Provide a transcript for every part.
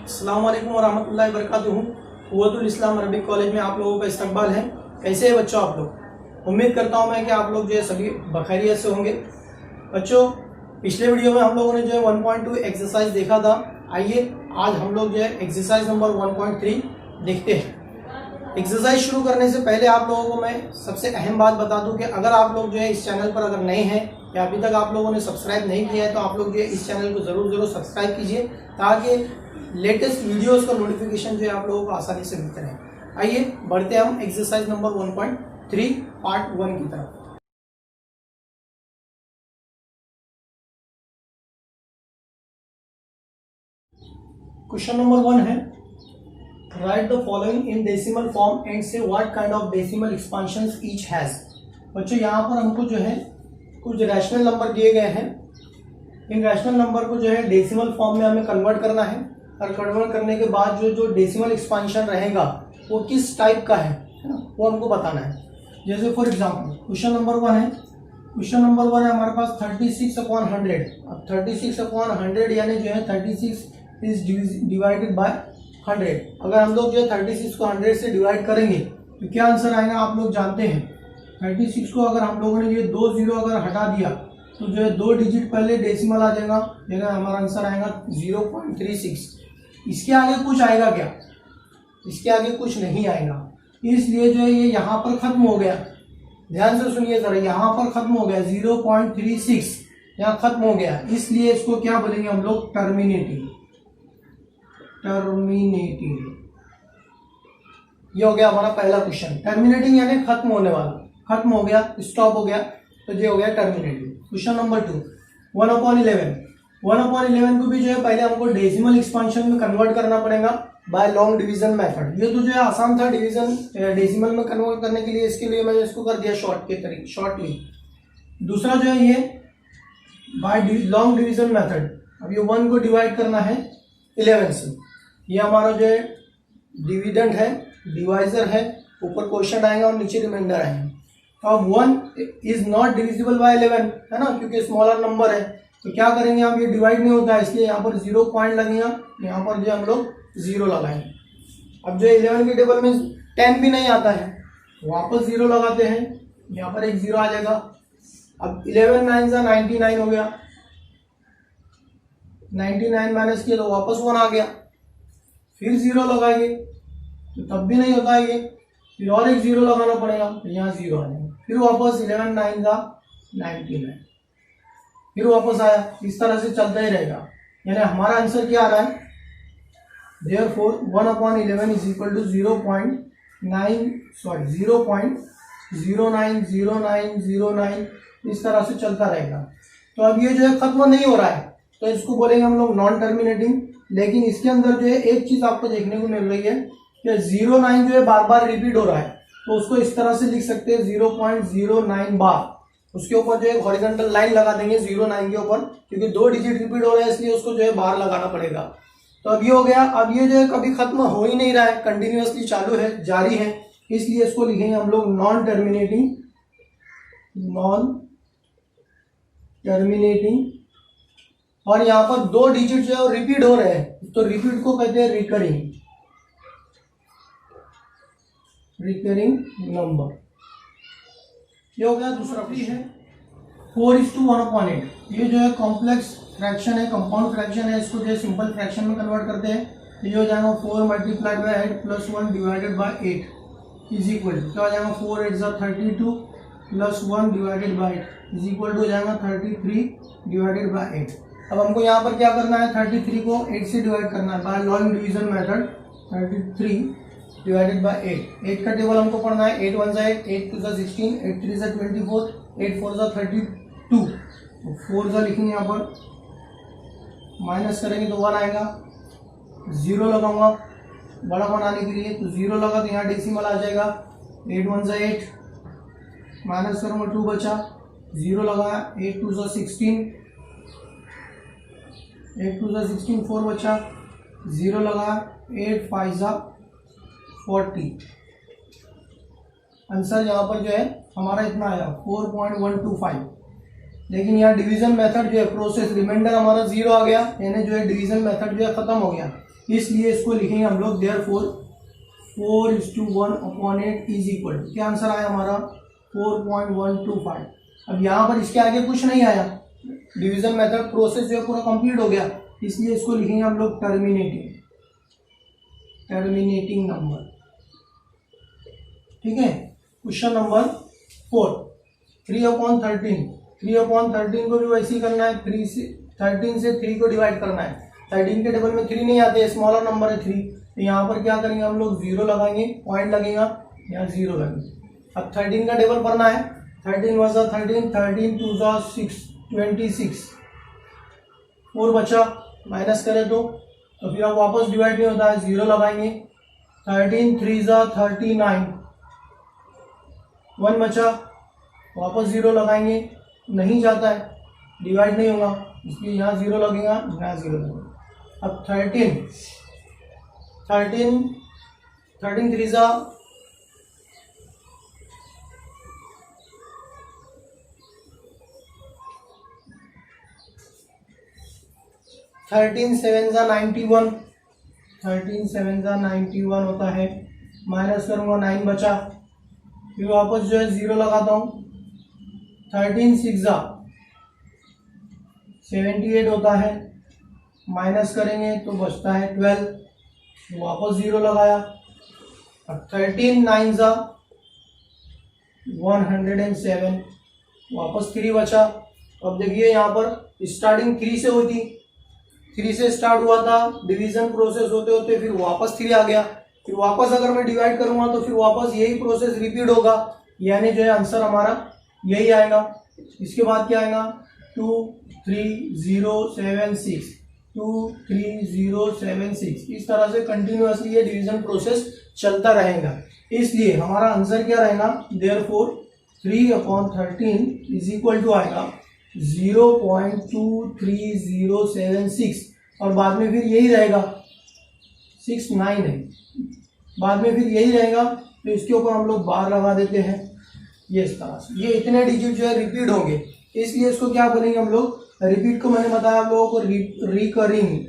अस्सलाम वालेकुम वरहमतुल्लाहि वबरकातुहू। कुव्वतुल इस्लाम अरबिक कॉलेज में आप लोगों का इस्तकबाल है। कैसे हैं बच्चों आप लोग? उम्मीद करता हूं मैं कि आप लोग जो है सभी बखैरियत से होंगे। बच्चों, पिछले वीडियो में हम लोगों ने जो है 1.2 एक्सरसाइज देखा था। आइए आज हम लोग जो है एक्सरसाइज नंबर 1.3 देखते हैं। एक्सरसाइज शुरू करने से पहले आप लोगों को मैं सबसे अहम बात बता दूं कि अगर आप लोग जो है इस चैनल पर अगर नए हैं या अभी तक आप लोगों ने सब्सक्राइब नहीं किया है तो आप लोग जो है इस चैनल को ज़रूर सब्सक्राइब कीजिए ताकि लेटेस्ट वीडियोस का नोटिफिकेशन जो है आप लोगों को आसानी से मिलते रहे। आइए बढ़ते हैं हम एक्सरसाइज नंबर 1.3 पार्ट 1 की तरफ। क्वेश्चन नंबर 1 है, write the following in decimal form and say what kind of decimal expansions each has. बच्चों यहाँ पर हमको जो है कुछ रैशनल नंबर दिए गए हैं। इन रैशनल नंबर को जो है डेसिमल फॉर्म में हमें कन्वर्ट करना है और कन्वर्ट करने के बाद जो डेसिमल एक्सपांशन रहेगा वो किस टाइप का है ना, वो हमको बताना है। जैसे फॉर एग्जांपल क्वेश्चन नंबर 1 है। क्वेश्चन नंबर 1 है हमारे पास 36/100। अब 36/100 यानी जो है 36 इज डिवाइडेड बाय 100। अगर हम लोग जो है 36 को 100 से डिवाइड करेंगे तो क्या आंसर आएगा आप लोग जानते हैं। 36 को अगर हम लोगों ने ये 2 जीरो अगर हटा दिया तो जो है 2 डिजिट पहले डेसिमल आ जाएगा, हमारा आंसर आएगा 0.36। इसके आगे कुछ आएगा क्या? इसके आगे कुछ नहीं आएगा, इसलिए जो है ये यहाँ पर खत्म हो गया। ध्यान से सुनिए जरा, यहाँ पर खत्म हो गया 0.36 यहाँ खत्म हो गया, इसलिए इसको क्या बोलेंगे हम लोग? टर्मिनेटिंग। ये हो गया हमारा पहला क्वेश्चन। टर्मिनेटिंग यानी खत्म होने वाला, खत्म हो गया, स्टॉप हो गया, तो ये हो गया टर्मिनेटिंग। Question number 2, 1/11। 1/11 को भी जो है पहले हमको डेसिमल एक्सपांशन में कन्वर्ट करना पड़ेगा बाय लॉन्ग डिवीजन मेथड। ये तो जो है आसान था डिवीजन डेसिमल में कन्वर्ट करने के लिए, इसके लिए मैंने इसको कर दिया शॉर्टली। दूसरा जो है ये बाय लॉन्ग डिवीजन मेथड। अब ये 1 को डिवाइड करना है 11 से। ये हमारा जो है डिविडेंड है, डिवाइजर है, ऊपर क्वेश्चन आएगा और नीचे रिमाइंडर आएगा। तो अब 1 इज नॉट डिविजिबल बाय 11 है ना, क्योंकि स्मॉलर नंबर है। तो क्या करेंगे हम, ये डिवाइड नहीं होता है इसलिए यहाँ पर 0 पॉइंट लगेगा, यहाँ पर जो हम लोग 0 लगाएंगे। अब जो 11 के टेबल में 10 भी नहीं आता है, वापस 0 लगाते हैं, यहाँ पर एक 0 आ जाएगा। अब 11 9 से 99 हो गया, 99 माइनस किया तो वापस 1 आ गया, फिर 0 लगाएंगे तो तब भी नहीं होता है ये, फिर और एक 0 लगाना पड़ेगा तो यहाँ 0 आ जाएगा, फिर वापस 11 9 का 99, फिर वापस आया। इस तरह से चलता ही रहेगा। यानी हमारा आंसर क्या आ रहा है? Therefore 1/11 is equal to 0.090909 इस तरह से चलता रहेगा। तो अब ये जो है खत्म नहीं हो रहा है तो इसको बोलेंगे हम लोग नॉन टर्मिनेटिंग। लेकिन इसके अंदर जो है एक चीज आपको देखने को मिल रही है कि 09 जो है बार बार रिपीट हो रहा है, तो उसको इस तरह से लिख सकते हैं 0.09 बार। उसके ऊपर जो है हॉरिजॉन्टल लाइन लगा देंगे 09 के ऊपर, क्योंकि 2 डिजिट रिपीट हो रहा है इसलिए उसको जो है बाहर लगाना पड़ेगा। तो अब ये हो गया। अब ये जो है कभी खत्म हो ही नहीं रहा है, कंटिन्यूअसली चालू है, जारी है, इसलिए इसको लिखेंगे हम लोग नॉन टर्मिनेटिंग। और यहाँ पर 2 डिजिट जो है रिपीट हो रहे हैं तो रिपीट को कहते हैं रिकरिंग नंबर। ये हो गया। दूसरा भी है 4:1/8। ये जो है कॉम्प्लेक्स फ्रैक्शन है, कंपाउंड फ्रैक्शन है, इसको जो है सिंपल फ्रैक्शन में कन्वर्ट करते हैं। ये हो जाएगा 4 × 8 + 1 divided by 8 is equal to क्या हो जाएगा? 4 8 = 32 + 1 divided by 8 is equal to हो जाएगा 33 डिवाइडेड बाय 8। अब हमको यहाँ पर क्या करना है? 33 को 8 से डिवाइड करना है by long division method. 33 divided by 8 का टेबल हमको पढ़ना है। 8 1 8, 8 2 16, 8 3 24, 8 4 32। 4 लिखेंगे यहाँ पर, माइनस करेंगे तो 1 आएगा, 0 लगाऊंगा बड़ा बनाने के लिए, तो 0 लगा तो यहाँ डेसिमल आ जाएगा। 8 1 8, माइनस करूँगा 2 बचा, 0 लगा, 8 2 16, 8 2 16, 4 बचा, 0 लगा, 8 5 40। आंसर यहाँ पर जो है हमारा इतना आया 4.125। लेकिन यहाँ डिवीजन मेथड जो है प्रोसेस रिमाइंडर हमारा 0 आ गया, यानी जो है डिवीजन मेथड जो है खत्म हो गया। इसलिए इसको लिखेंगे हम लोग देयरफॉर 4:1/8 इज इक्वल टू, क्या आंसर आया हमारा 4.125। अब यहाँ पर इसके आगे कुछ नहीं आया, डिवीजन मेथड प्रोसेस जो है पूरा कंप्लीट हो गया, इसलिए इसको लिखेंगे हम लोग टर्मिनेटिंग नंबर। ठीक है। क्वेश्चन नंबर 4, 3/13 को भी वैसे ही करना है, 13 से 3 को डिवाइड करना है। 13 के टेबल में 3 नहीं आते, स्मॉलर नंबर है 3, तो यहाँ पर क्या करेंगे हम लोग 0 लगाएंगे, पॉइंट लगेगा, यहाँ 0 लगेंगे। अब 13 का टेबल भरना है, 13 × 13, 13 × 2 = 6, 26, 4 बचा, माइनस करें तो फिर अब वापस डिवाइड नहीं होता है, 0 लगाएंगे, 13 × 3 = 39, 1 बचा, वापस 0 लगाएंगे, नहीं जाता है, डिवाइड नहीं होगा, इसलिए यहाँ 0 लगेगा, यहाँ 0 लगेगा। अब 13 3 = 13 7 = 91, 13 7 = 91 होता है, माइनस करूँगा, 9 बचा, फिर वापस जो है 0 लगाता हूँ, 13 6 = 78 होता है, माइनस करेंगे तो बचता है 12, वापस 0 लगाया। अब 13 9 = 107, वापस 3 बचा। अब देखिए यहाँ पर स्टार्टिंग 3 से हुई थी, 3 से स्टार्ट हुआ था, डिवीजन प्रोसेस होते होते फिर वापस 3 आ गया, फिर वापस अगर मैं डिवाइड करूंगा तो फिर वापस यही प्रोसेस रिपीट होगा, यानी जो है आंसर हमारा यही आएगा। इसके बाद क्या आएगा 23076, 23076, इस तरह से कंटिन्यूअसली ये डिवीजन प्रोसेस चलता रहेगा। इसलिए हमारा आंसर क्या रहेगा, देयरफॉर 3/13 इज इक्वल टू आएगा 0.23076, और बाद में फिर यही रहेगा 69 है, बाद में फिर यही रहेगा, तो इसके ऊपर हम लोग बार लगा देते हैं, ये इस तरह से ये इतने डिजिट जो है रिपीट होंगे, इसलिए इसको क्या बोलेंगे हम लोग, रिपीट को मैंने बताया आप लोगों को रिकरिंग,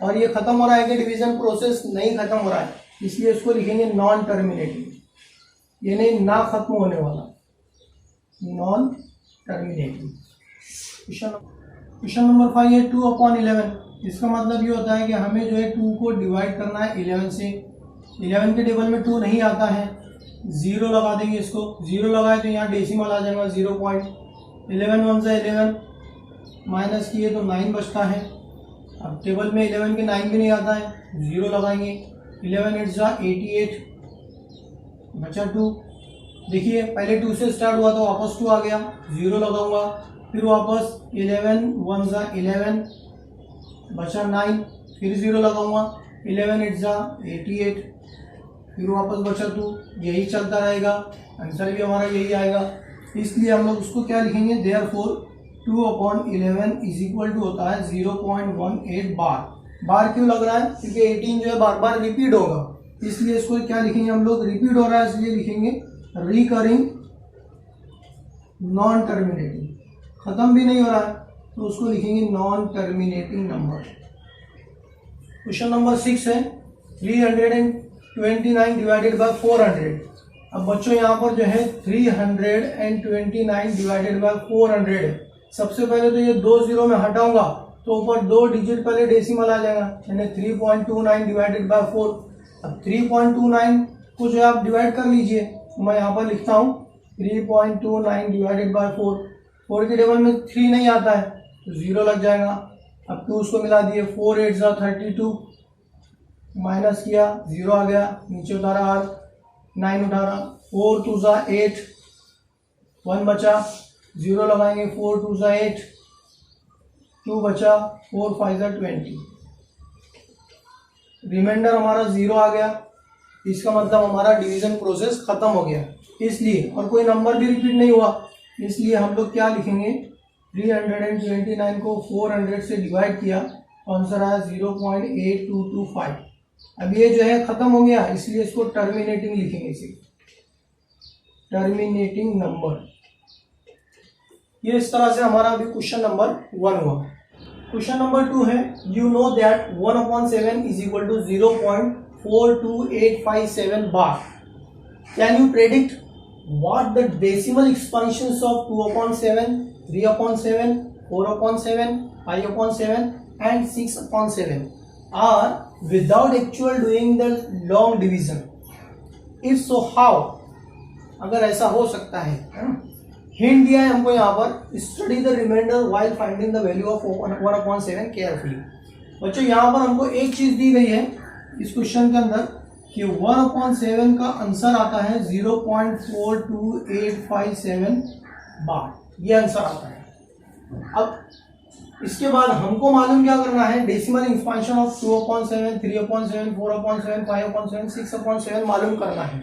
और ये खत्म हो रहा है कि डिवीजन प्रोसेस नहीं खत्म हो रहा है, इसलिए इसको लिखेंगे नॉन टर्मिनेटिंग, यानी ना खत्म होने वाला, नॉन टर्मिनेटिंग। क्वेश्चन नंबर 5 है 2/11, इसका मतलब ये होता है कि हमें जो है 2 को डिवाइड करना है 11 से, 11 के टेबल में 2 नहीं आता है, 0 लगा देंगे, इसको 0 लगाए तो यहाँ डेसिमल आ जाएगा 0.11 1 = 11, माइनस किए तो 9 बचता है। अब टेबल में 11 के 9 भी नहीं आता है, 0 लगाएंगे, 11 8 = 88, बचा 2। देखिए पहले 2 से स्टार्ट हुआ तो वापस 2 आ गया, 0 लगाऊंगा, फिर वापस 11 1 = 11, बचा 9, फिर 0 लगाऊंगा, 11 8 = 88, फिर वापस बचा 2, यही चलता रहेगा, आंसर भी हमारा यही आएगा। इसलिए हम लोग उसको क्या लिखेंगे, देयरफॉर 2/11 इज इक्वल टू होता है 0.18 बार क्यों लग रहा है, क्योंकि 18 जो है बार बार रिपीट होगा, इसलिए इसको क्या लिखेंगे हम लोग, रिपीट हो रहा है इसलिए लिखेंगे रिकरिंग नॉन टर्मिनेटिंग, खत्म भी नहीं हो रहा है तो उसको लिखेंगे non terminating number. Question number 6 है 329 डिवाइडेड बाय 400। अब बच्चों यहाँ पर जो है 329 डिवाइडेड बाय 400 है, सबसे पहले तो ये 2 0 में हटाऊंगा तो ऊपर 2 डिजिट पहले डेसिमल आ जाएगा, यानी 3.29 डिवाइडेड बाय 4। अब 3.29 को जो आप डिवाइड कर लीजिए, मैं यहाँ पर लिखता हूँ 3.29 डिवाइडेड बाय 4, 4 के टेबल में 3 नहीं आता है तो 0 लग जाएगा। अब 2 उसको मिला दिए, 4 8 = 32, माइनस किया 0 आ गया, नीचे उतारा r, 9 उतारा, 4 2 = 8, 1 बचा, 0 लगाएंगे, 4 2 = 8, 2 बचा, 4 5 = 20, रिमाइंडर हमारा 0 आ गया, इसका मतलब हमारा डिवीजन प्रोसेस खत्म हो गया। इसलिए और कोई नंबर भी रिपीट नहीं हुआ, इसलिए हम लोग क्या लिखेंगे, 329 को 400 से डिवाइड किया, आंसर आया 0.8225। अब ये जो है खत्म हो गया, इसलिए इसको टर्मिनेटिंग लिखेंगे, इसे टर्मिनेटिंग नंबर। ये इस तरह से हमारा अभी क्वेश्चन नंबर 1 हुआ। क्वेश्चन नंबर 2 है, you know that 1/7 is equal to 0.42857 bar. Can you predict what the decimal expansions of 2/7, 3/7, 4/7, 5/7 and 6/7 are without actual doing the long division? If so, how? अगर ऐसा हो सकता है ना. हिंट दिया है हमको यहाँ पर, study the remainder while finding the value of 1/7 carefully. बच्चों यहाँ पर हमको एक चीज दी गई है इस क्वेश्चन के अंदर कि 1/7 का आंसर आता है 0.42857 बार. ये आंसर आता है. अब इसके बाद हमको मालूम क्या करना है, डेसिमल एक्सपांशन ऑफ 2/7, 3/7, 4/7, 5/7, 6/7 मालूम करना है.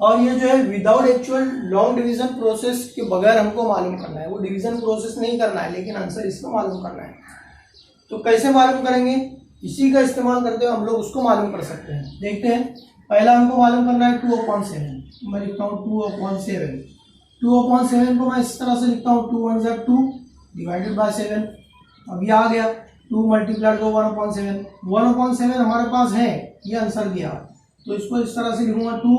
और ये जो है without actual long division process के बगैर हमको मालूम करना है. वो डिवीजन प्रोसेस नहीं करना है, लेकिन आंसर इसको मालूम करना है. तो कैसे मालूम करेंगे, इसी का इस्तेमाल करते हुए हम लोग उसको मालूम कर सकते हैं. देखते हैं. पहला हमको मालूम करना है 2/7. मैं लिखता हूँ 2/7. 2/7 को मैं इस तरह से लिखता हूँ 2 1 2 डिवाइडेड बाय 7. अब ये आ गया 2 मल्टीप्लाइड बाय 1/7. 1/7 हमारे पास है, ये आंसर दिया, तो इसको इस तरह से लिखूंगा 2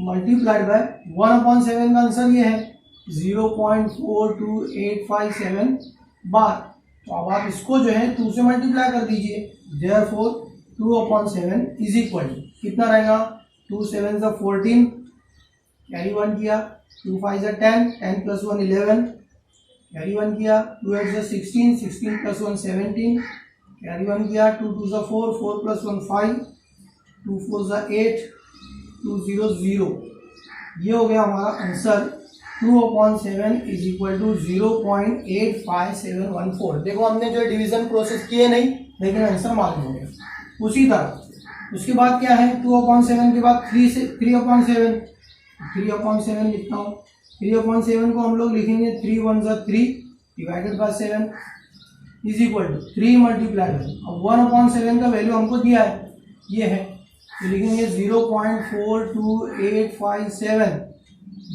मल्टीप्लाइड बाय 1/7 का आंसर ये है 0.42857 बार. तो अब आप इसको जो है 2 से मल्टीप्लाई कर दीजिए. देयरफॉर 2/7 इज इक्वल टू कितना रहेगा, 2 7 14, कैरी 1 किया, 2 5 10, 10 + 1 11, कैरी 1 किया, 2 8 16, 16 + 1 17, कैरी 1 किया, 2 2 4, 4 + 1 5, 2 4 8, 2 0 0. ये हो गया हमारा आंसर. 2/7 is equal to 0.85714. देखो हमने जो डिवीजन प्रोसेस किए नहीं, लेकिन आंसर मालूम हो गया. उसी तरह उसके बाद क्या है, 2/7 के बाद 3/7. 3/7 लिखता हूँ. 3/7 को हम लोग लिखेंगे 3 1 3 divided by 7 is equal to 3 multiply. अब 1/7 का वैल्यू हमको दिया है, ये है, तो लिखेंगे 0.42857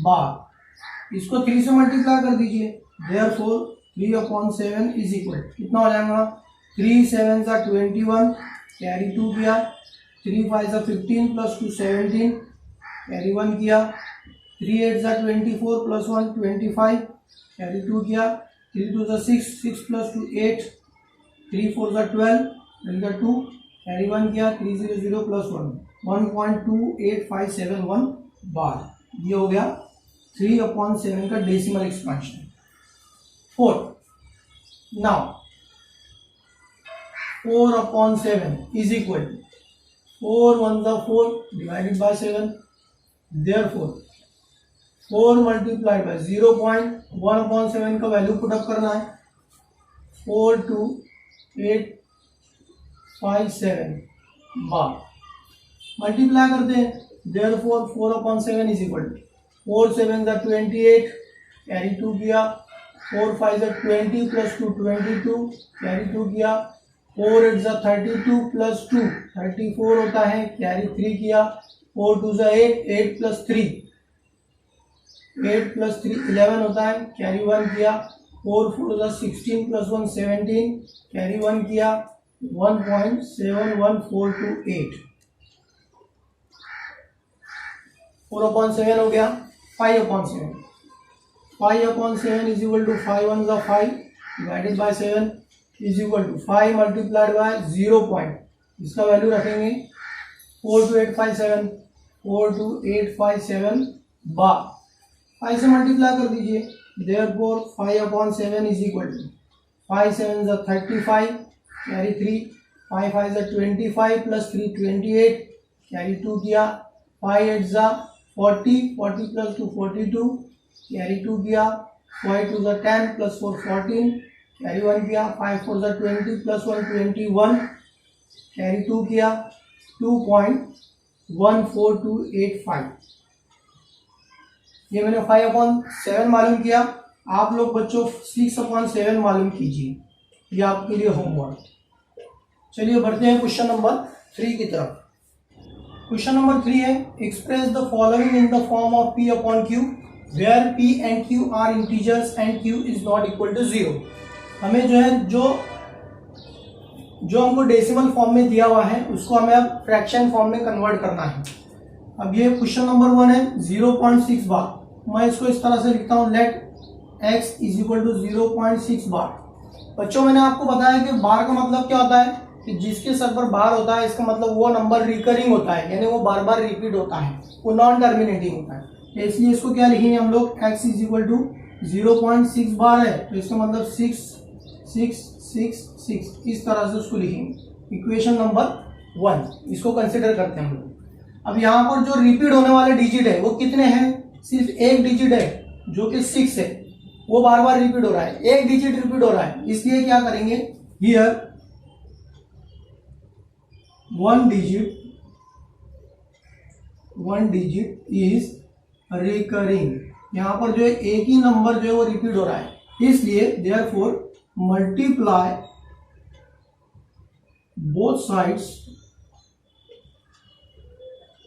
बार. इसको 3 से मल्टीप्लाई कर दीजिए. देयरफॉर 3/7 इज इक्वल कितना हो जाएगा, 3 7 21, कैरी 2 किया, 3 5 15 + 2 17, कैरी 1 किया, 3 8 24 + 1 25, कैरी 2 किया, 3 2 6, 6 + 2 8, 3 4 12, कैरी 2, कैरी 1 किया, 3 0 0 + 1 1.28571 बार. ये हो गया 3/7 का decimal expansion. 4. Now 4/7 is equal to 4 1 4 divided by 7. Therefore 4 multiplied by 0.1/7 का वैल्यू पुटअप करना है 42857 बार. मल्टीप्लाई करते हैं. Therefore 4/7 is equal to 4 7 28, carry 2 किया, 4 5 20 + 2 22, कैरी 2 किया, 4 8 32 + 2 34 होता है, कैरी 3 किया, 4 2 8, 8 + 3 11 होता है, कैरी 1 किया, 4 4 16 + 1 17, कैरी 1 किया, 1.71428. 4/7 हो गया. 5/7. 5/7 is equal to 5 1 5 divided by 7 is equal to 5 multiplied by 0. इसका वैल्यू रखेंगे 42857 बार. 5 से मल्टीप्लाई कर दीजिए. Therefore 5/7 is equal to 5 7 35, carry 3, 5 5 25 + 3 28, carry 2 किया, 5 8 40, 40 + 2 42, कैरी 2 किया, 5 2 10 + 4 14, कैरी 1 किया, 5 4 20 + 1 21, कैरी 2 किया, 2.14285. ये मैंने 5/7 मालूम किया. आप लोग बच्चों 6/7 मालूम कीजिए. ये आपके लिए होमवर्क. चलिए बढ़ते हैं क्वेश्चन नंबर 3 की तरफ. क्वेश्चन नंबर 3 है, express the following in the form of P/Q where P and Q are integers and Q is not equal to 0. हमें जो है जो जो हमको डेसिमल फॉर्म में दिया हुआ है उसको हमें अब फ्रैक्शन फॉर्म में कन्वर्ट करना है। अब ये क्वेश्चन नंबर 1 है 0.6 बार। मैं इसको इस तरह से लिखता हूं, let x is equal to 0.6 bar. बच्चों मैंने आपको बताया कि बार का मतलब क्या होता है कि जिसके सर पर बार होता है इसका मतलब वो नंबर रिकरिंग होता है, यानी वो बार बार रिपीट होता है, वो नॉन टर्मिनेटिंग होता है। तो इसलिए इसको क्या लिखेंगे हम लोग, x इज इक्वल टू 0.6 बार है तो इसका मतलब 6 6 6 6 इस तरह से उसको लिखेंगे। इक्वेशन नंबर 1 इसको कंसिडर करते हैं हम लोग। अब यहाँ पर जो रिपीट होने वाले डिजिट है वो कितने हैं, सिर्फ एक डिजिट है जो कि 6 है, वो बार बार रिपीट हो रहा है, एक डिजिट रिपीट हो रहा है, इसलिए क्या करेंगे, here one digit is recurring. यहां पर जो है एक ही नंबर जो है वो रिपीट हो रहा है, इसलिए therefore multiply both sides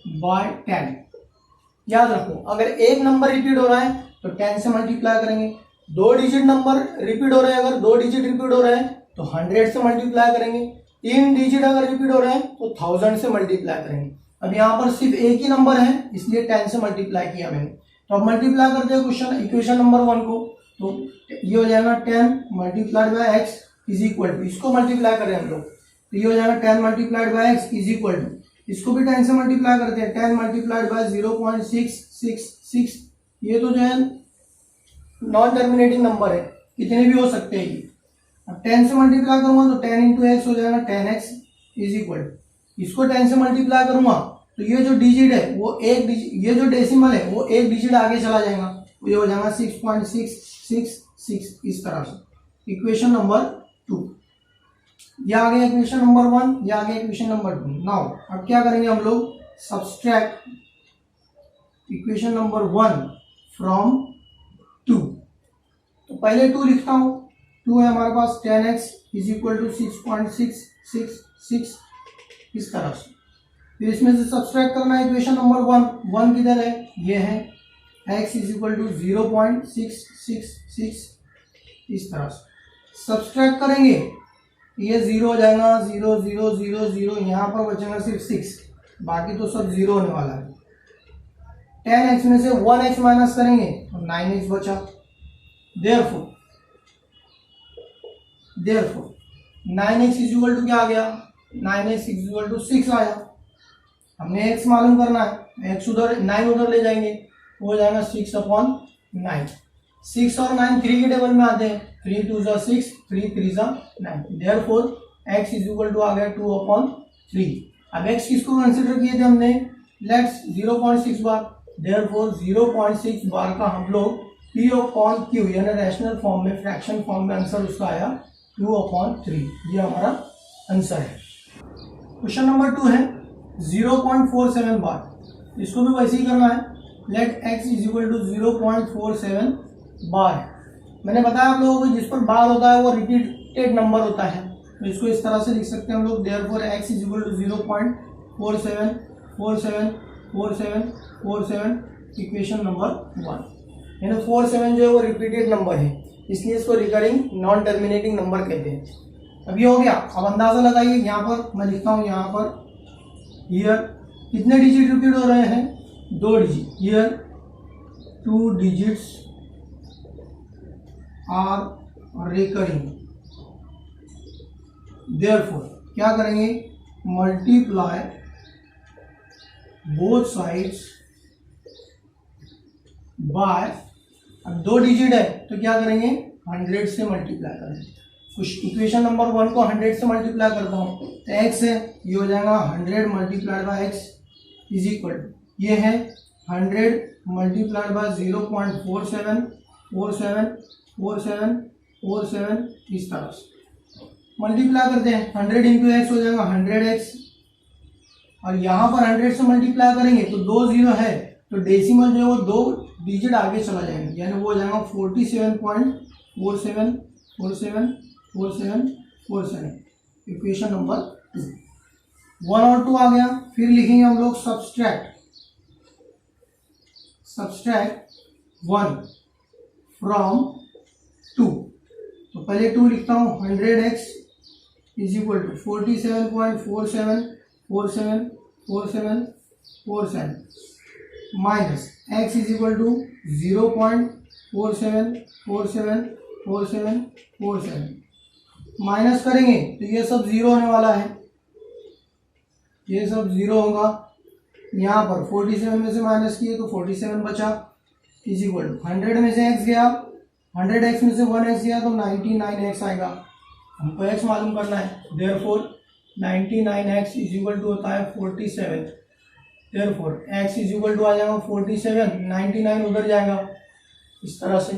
by 10। याद रखो अगर एक नंबर रिपीट हो रहा है तो 10 से मल्टीप्लाई करेंगे, दो डिजिट नंबर रिपीट हो रहे हैं, अगर दो डिजिट रिपीट हो रहे हैं तो 100 से मल्टीप्लाई करेंगे, तीन डिजिट अगर रिपीट हो रहे हैं तो 1000 से मल्टीप्लाई करेंगे। अब यहाँ पर सिर्फ एक ही नंबर है इसलिए 10 से मल्टीप्लाई किया मैंने। तो अब मल्टीप्लाई करते हैं क्वेश्चन इक्वेशन नंबर 1 को, तो ये हो जाएगा 10 multiplied by x is equal to, इसको मल्टीप्लाई करें हम लोग तो ये हो जाएगा 10 multiplied by x is equal to, इसको भी 10 से मल्टीप्लाई करते हैं, 10 मल्टीप्लाइड बाय 0.666, ये तो जो है नॉन टर्मिनेटिंग नंबर है, कितने भी हो सकते हैं ये। अब 10 से मल्टीप्लाई करूंगा तो 10 इंटू एक्स हो जाएगा 10x इज इक्वल, इसको 10 से मल्टीप्लाई करूंगा तो ये जो डिजिट है वो एक डिजिट, ये जो डेसिमल है वो एक डिजिट आगे चला जाएगा, तो ये हो जाएगा 6.666 इस तरह से। इक्वेशन नंबर 2 ये आ गया, इक्वेशन नंबर 1 ये आ गया, इक्वेशन नंबर 2। नाउ अब क्या करेंगे हम लोग, सब्सट्रैक्ट इक्वेशन नंबर 1 फ्रॉम 2। तो पहले 2 लिखता हूं, 2 है हमारे पास, 10x इज इक्वल टू 6.666 इस तरह से। फिर इसमें से सब्सट्रैक्ट करना है इक्वेशन नंबर 1 किधर है, ये है, x इज इक्वल टू 0.666 इस तरह से सब्सट्रैक्ट करेंगे, ये 0 हो जाएगा, 0 0 0 0, यहाँ पर बचेगा सिर्फ 6, बाकी तो सब 0 होने वाला है। 10x में से 1x माइनस करेंगे तो 9x बचा। Therefore 9x is equal to क्या आ गया, 9x इज इक्वल टू 6 आया। हमने x मालूम करना है, x उधर 9 उधर ले जाएंगे, हो जाएगा 6/9। 6 और 9 3 के टेबल में आते हैं, 3 2 जा 6, 3 3 जा 9। Therefore x is equal to आ गया 2/3। अब x किसको कंसिडर किए थे हमने, लेट्स 0.6 बार, देयरफॉर 0.6 बार का हम लोग p/q यानी रैशनल फॉर्म में, फ्रैक्शन फॉर्म में आंसर उसका आया 2/3। ये हमारा आंसर है। क्वेश्चन नंबर 2 है 0.47 बार, इसको भी वैसे ही करना है, let x is equal to 0.47 bar. मैंने बताया आप लोगों को जिस पर बार होता है वो रिपीटेड नंबर होता है, तो इसको इस तरह से लिख सकते हैं हम लोग, therefore x is equal to 0.47 47 47 47 equation number 1। यानी 47 जो है वो रिपीटेड नंबर है, इसलिए इसको रिकरिंग नॉन टर्मिनेटिंग नंबर कहते हैं। अब ये हो गया। अब अंदाजा लगाइए, यहाँ पर मैं लिखता हूँ, यहाँ पर हियर कितने डिजिट रिपीट हो रहे हैं, 2 digit, here 2 digits are recurring. Therefore क्या करेंगे, मल्टीप्लाई बोथ साइड्स बाय, अब 2 डिजिट है तो क्या करेंगे, 100 से मल्टीप्लाई करेंगे। कुछ इक्वेशन नंबर 1 को 100 से मल्टीप्लाई करता हूँ तो x है, ये हो जाएगा 100 multiplied by x is equal, ये है 100 मल्टीप्लाइड बाय 0.47 47 47 47 इस तरह से मल्टीप्लाई करते हैं। 100 इंटू एक्स हो जाएगा 100x, और यहाँ पर 100 से मल्टीप्लाई करेंगे तो 2 0 है तो डेसिमल जो है वो 2 डिजिट आगे चला जाएंगे, यानी वो हो जाएगा 47.47 47 47 47। इक्वेशन नंबर 2 1 और 2 आ गया। फिर लिखेंगे हम लोग सब्सट्रैक्ट 1 फ्रॉम 2। तो पहले 2 लिखता हूँ, 100x is equal to 47.47474747 minus x is equal to 0.47474747 minus करेंगे तो ये सब जीरो होने वाला है, ये सब जीरो होगा। यहाँ पर 47 में से माइनस किए तो 47 बचा, इज इक्वल टू 100 में से x गया, 100x में से 1x गया तो 99x आएगा। हमको x मालूम करना है, therefore 99x is equal to होता है 47, therefore x is equal to आ जाएगा 47, 99 उधर जाएगा, इस तरह से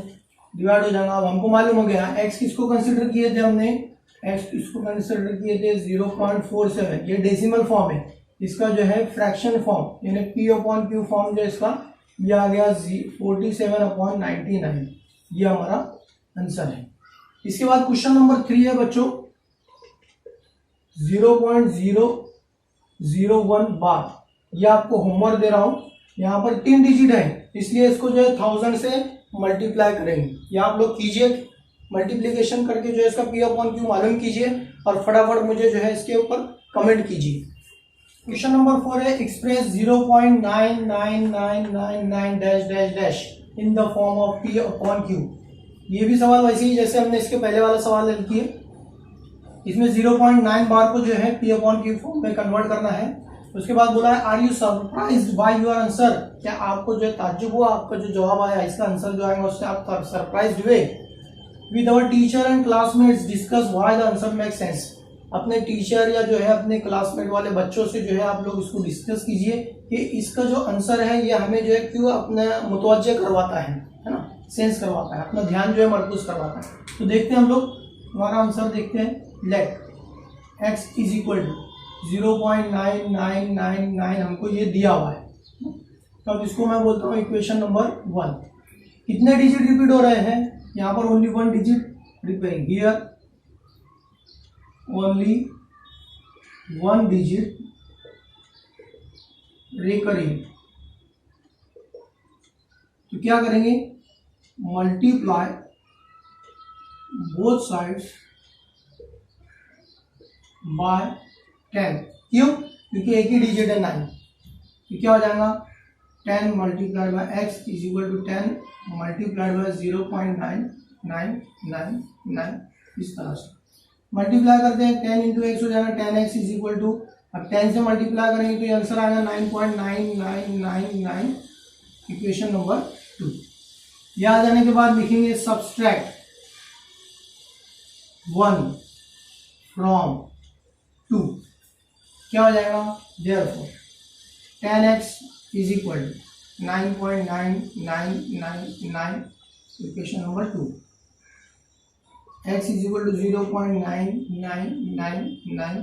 डिवाइड हो जाएगा। अब हमको मालूम हो गया x किसको कंसिडर किए थे हमने, x किसको कंसिडर किए थे 0.47, ये डेसिमल फॉर्म है, इसका जो है फ्रैक्शन फॉर्म यानी p/q फॉर्म जो इसका ये आ गया 47/99, ये हमारा आंसर है। इसके बाद क्वेश्चन नंबर 3 है बच्चों 0.001 बार, ये आपको होमवर्क दे रहा हूं। यहाँ पर 3 डिजिट है इसलिए इसको जो है 1000 से मल्टीप्लाई करेंगे, ये आप लोग कीजिए, मल्टीप्लीकेशन करके जो है इसका p/q मालूम कीजिए और फटाफट मुझे जो है इसके ऊपर कमेंट कीजिए। क्वेश्चन नंबर 4 है express 0.9999 dash dash dash in the form of p/q। ये भी सवाल वैसे ही जैसे हमने इसके पहले वाला सवाल हल किया, इसमें 0.9 बार को जो है p/q फॉर्म में कन्वर्ट करना है। उसके बाद बोला है are you surprised by your answer, क्या आपको जो है ताज्जुब हुआ, आपका जो जवाब आया इसका आंसर जो आएगा उससे आप सरप्राइज्ड हुए। With our teacher and classmates discuss why the answer make sense, अपने टीचर या जो है अपने क्लासमेट वाले बच्चों से जो है आप लोग इसको डिस्कस कीजिए कि इसका जो आंसर है ये हमें जो है क्यों अपने मुतवज्जे करवाता है ना, सेंस करवाता है, अपना ध्यान जो है मरकूज करवाता है। तो देखते हैं हम लोग हमारा आंसर देखते हैं। Let x is equal to 0.9999 हमको ये दिया हुआ है, तो अब इसको मैं बोलता हूँ इक्वेशन नंबर 1। कितने डिजिट रिपीट हो रहे हैं, यहाँ पर only 1 digit repeating, here only 1 digit recurring. तो क्या करेंगे, मल्टीप्लाई बोथ साइड्स बाय 10, क्यों, क्योंकि एक ही डिजिट है 9, तो क्या हो जाएगा 10 multiplied by x is equal to 10 multiplied by 0.9999, इस तरह से मल्टीप्लाई करते हैं 10 इंटू एक्स हो जाएगा 10x इज इक्वल टू, अब 10 से मल्टीप्लाई करेंगे तो ये आंसर आएगा 9.9999, इक्वेशन नंबर 2। यह आ जाने के बाद लिखेंगे सब्सट्रैक्ट 1 फ्रॉम 2, क्या हो जाएगा, therefore 10x is equal to 9.9999, equation number 2, x is equal to 0.9999,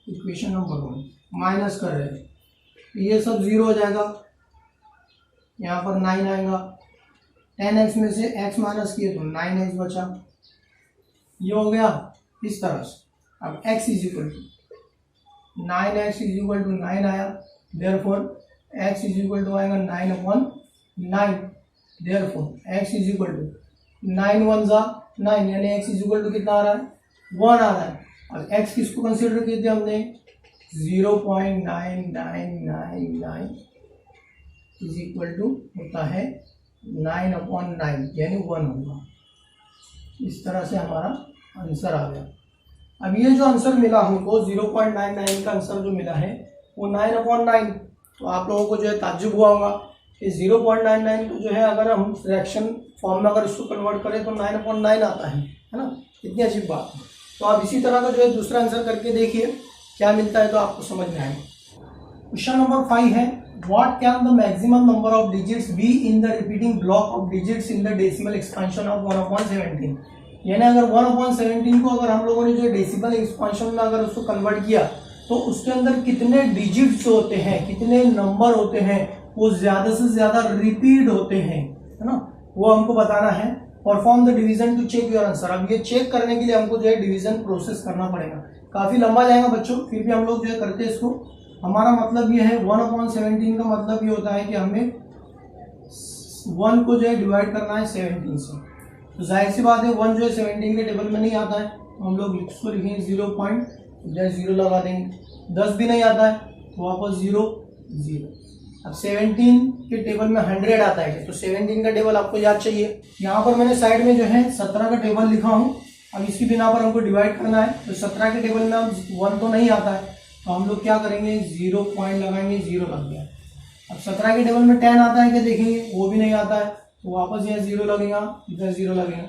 equation number 1। Minus कर रहे हैं तो ये सब जीरो हो जाएगा, यहाँ पर 9 आएगा, 10x में से x माइनस किए तो 9x बचा, ये हो गया इस तरह से। अब x is equal to 9x is equal to 9 आया, therefore x is equal to आएगा 9/9, therefore x is equal to 9 1 जा 9, यानी x इज इक्वल टू कितना आ रहा है 1 आ रहा है। अब x किसको कंसिडर किए थे हमने 0.9999 इज इक्वल टू होता है 9/9 यानी 1 होगा। इस तरह से हमारा आंसर आ गया। अब ये जो आंसर मिला हमको 0.99 का आंसर जो मिला है वो 9/9, तो आप लोगों को जो है ताज्जुब हुआ होगा कि 0.99 को जो है अगर हम फ्रैक्शन फॉर्म में अगर इसको कन्वर्ट करें तो 9/9 आता है ना, कितनी अजीब बात है। तो आप इसी तरह का जो है दूसरा आंसर करके देखिए क्या मिलता है तो आपको समझ में आएगा। क्वेश्चन नंबर 5 है what can the maximum number of digits be in the repeating block of digits in the decimal expansion of 1/17, यानी अगर 1/17 को अगर हम लोगों ने जो डेसिमल एक्सपेंशन में अगर उसको कन्वर्ट किया तो उसके अंदर कितने डिजिट्स होते हैं, कितने नंबर होते हैं, वो ज़्यादा से ज़्यादा रिपीट होते हैं, है ना, वो हमको बताना है। Perform the division to check your answer. अब ये चेक करने के लिए हमको जो है डिवीजन प्रोसेस करना पड़ेगा, काफ़ी लंबा जाएगा बच्चों, फिर भी हम लोग जो है करते हैं इसको। हमारा मतलब ये है 1/17 का मतलब ये होता है कि हमें 1 को जो है डिवाइड करना है 17 से, तो जाहिर सी बात है 1 जो है 17 के टेबल में नहीं आता है, तो हम लोग इसको लिखेंगे 0 पॉइंट, इधर 0 लगा देंगे। 10 भी नहीं आता है तो वापस 0 0। अब 17 के टेबल में 100 आता है, तो 17 का टेबल आपको याद चाहिए। यहाँ पर मैंने साइड में जो है 17 का टेबल लिखा हूँ। अब इसकी बिना पर हमको डिवाइड करना है, तो 17 के टेबल में अब 1 तो नहीं आता है, तो हम लोग क्या करेंगे 0 पॉइंट लगाएंगे, 0 लग गया। अब 17 के टेबल में 10 आता है क्या देखेंगे, वो भी नहीं आता है, तो वापस यहाँ 0 लगेगा, इधर 0 लगेगा।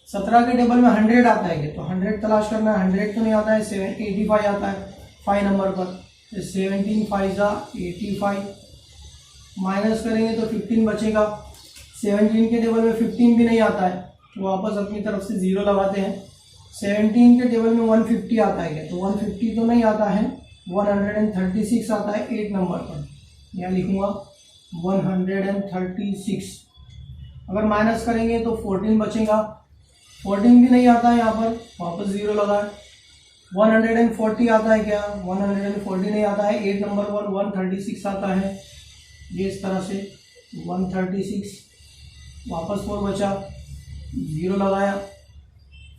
17 के टेबल में 100 आता है क्या, तो 100 तलाश करना है। 100 तो नहीं आता है, 85 आता है 5 नंबर पर, तो 17 5 85, माइनस करेंगे तो 15 बचेगा। 17 के टेबल में 15 भी नहीं आता है, तो वापस अपनी तरफ से 0 लगाते हैं। 17 के टेबल में 150 आता है क्या, तो 150 तो नहीं आता है, 136 आता है 8 नंबर पर, यहाँ लिखूंगा 136। अगर माइनस करेंगे तो 14 बचेगा, 14 भी नहीं आता है यहाँ पर, वापस 0 लगा है। 140 आता है क्या, 140 नहीं आता है, 8 नंबर पर 136 आता है, ये इस तरह से 136, वापस 4 बचा, 0 लगाया।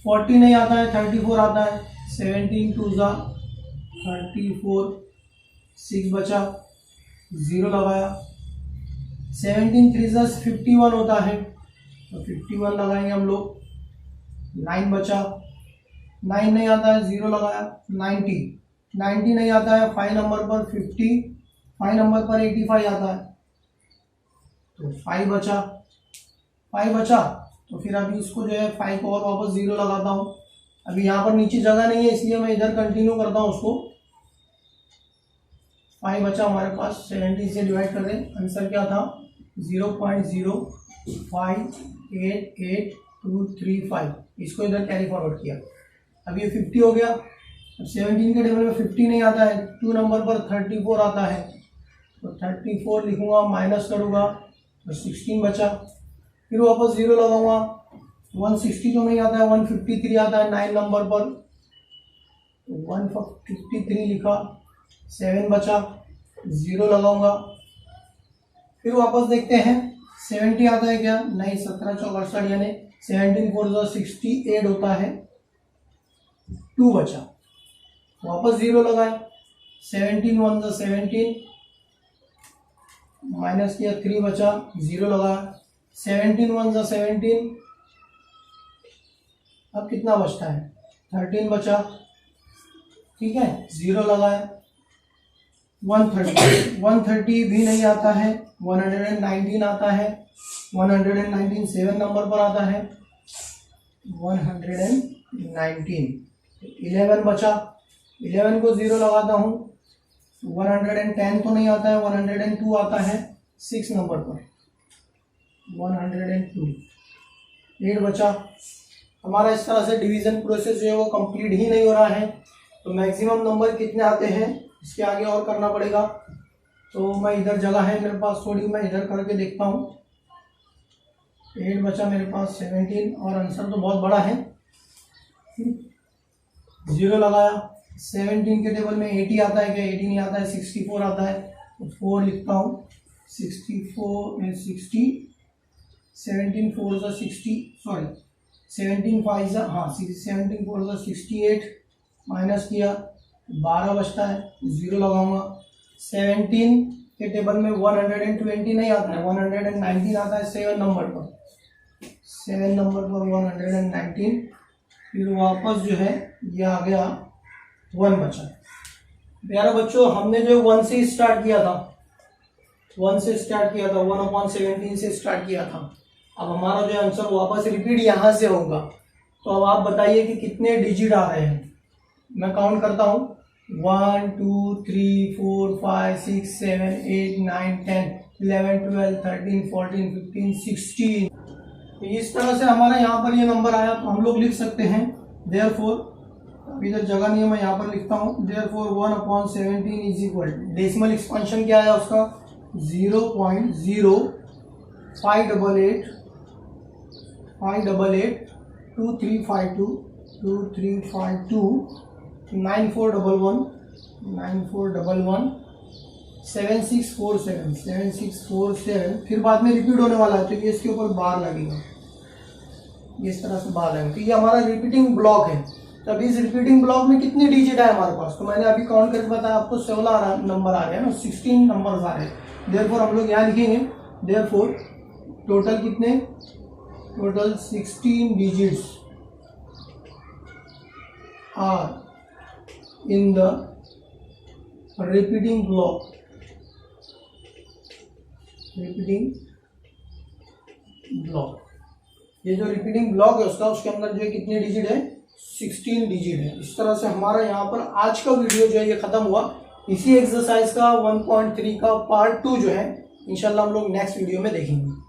40 नहीं आता है, 34 आता है, 17 2 34, 6 बचा, 0 लगाया। 17 3 51 होता है, तो 51 लगाएंगे हम लोग। 9 बचा, 9 नहीं आता है, 0 लगाया। 90 नहीं आता है, 5 नंबर पर 50, 5 नंबर पर 85 आता है, तो 5 बचा। तो फिर अभी इसको जो है 5 को और वापस 0 लगाता हूँ। अभी यहाँ पर नीचे जगह नहीं है, इसलिए मैं इधर कंटिन्यू करता हूँ उसको। 5 बचा हमारे पास, 70 से डिवाइड कर दें, आंसर क्या था 0.0588235, इसको इधर कैरी फॉरवर्ड किया। अब ये 50 हो गया। अब 17 के टेबल में 50 नहीं आता है, 2 नंबर पर 34 आता है, तो 34 लिखूंगा, माइनस करूँगा तो 16 बचा, फिर वापस 0 लगाऊंगा। 160 तो नहीं आता है, 153 आता है 9 नंबर पर, 153 लिखा, 7 बचा, 0 लगाऊंगा। फिर वापस देखते हैं 70 आता है क्या, नहीं, 17 4 68 यानी 17 4 68 होता है, 2 बचा, वापस 0 लगाए। 17 1 17, माइनस किया, 3 बचा, 0 लगाया। 17 1 17, अब कितना बचता है 13 बचा, ठीक है, 0 लगाया। 130 भी नहीं आता है, 119 आता है, 119 7 नंबर पर आता है, 119। 11 बचा, 11 को 0 लगाता हूँ। 110 तो नहीं आता है, 102 आता है 6 नंबर पर, 102। 8 बचा। हमारा इस तरह से डिवीजन प्रोसेस जो है वो कंप्लीट ही नहीं हो रहा है, तो मैक्सिमम नंबर कितने आते हैं इसके आगे और करना पड़ेगा। तो मैं इधर जगह है मेरे पास थोड़ी, मैं इधर करके देखता हूँ। 8 बचा मेरे पास, 17, और आंसर तो बहुत बड़ा है, 0 लगाया। 17 के टेबल में 80 आता है क्या, 80 नहीं आता है, 64 आता है, तो 4 लिखता हूँ। 64 60, 17 4 60, सॉरी 17 5 हाँ 17 4 68, माइनस किया, 12 बचता है, 0 लगाऊंगा। 17 के टेबल में 120 नहीं आता है, 119 आता है 7 नंबर पर, 7 नंबर पर 119। फिर वापस जो है ये आ गया, 1 बचा। प्यारे बच्चों, हमने जो 1 से स्टार्ट किया था, 1 से स्टार्ट किया था, 1/17 से स्टार्ट किया था। अब हमारा जो आंसर वापस रिपीट यहाँ से होगा। तो अब आप बताइए कि कितने डिजिट आ रहे हैं। मैं काउंट करता हूँ, 1 2 3 4 5 6 7 8 9 10 11 12 13 14 15 16। इस तरह से हमारा यहाँ पर ये नंबर आया, तो हम लोग लिख सकते हैं देयरफॉर, इधर जगह नहीं है, मैं यहाँ पर लिखता हूँ, therefore 1/17 is equal, decimal expansion क्या है उसका 0.0588 2352 9411 7647 फिर बाद में रिपीट होने वाला है, तो ये इसके ऊपर बार लगेगा, इस तरह से बार लगेगा। तो ये हमारा रिपीटिंग ब्लॉक है। तब इस रिपीटिंग ब्लॉक में कितनी डिजिट है हमारे पास, तो मैंने अभी काउंट करके बताया आपको 16 नंबर आ रहे हैं ना, 16 नंबर आ रहे हैं। देयरफॉर हम लोग यहाँ लिखेंगे देयरफॉर टोटल कितने, total 16 digits are in the repeating block, repeating block. ये जो रिपीटिंग ब्लॉक है उसके अंदर जो है कितने डिजिट है, 16 डिजिट है। इस तरह से हमारा यहाँ पर आज का वीडियो जो है ये खत्म हुआ। इसी एक्सरसाइज का 1.3 का पार्ट 2 जो है इंशाल्लाह हम लोग नेक्स्ट वीडियो में देखेंगे।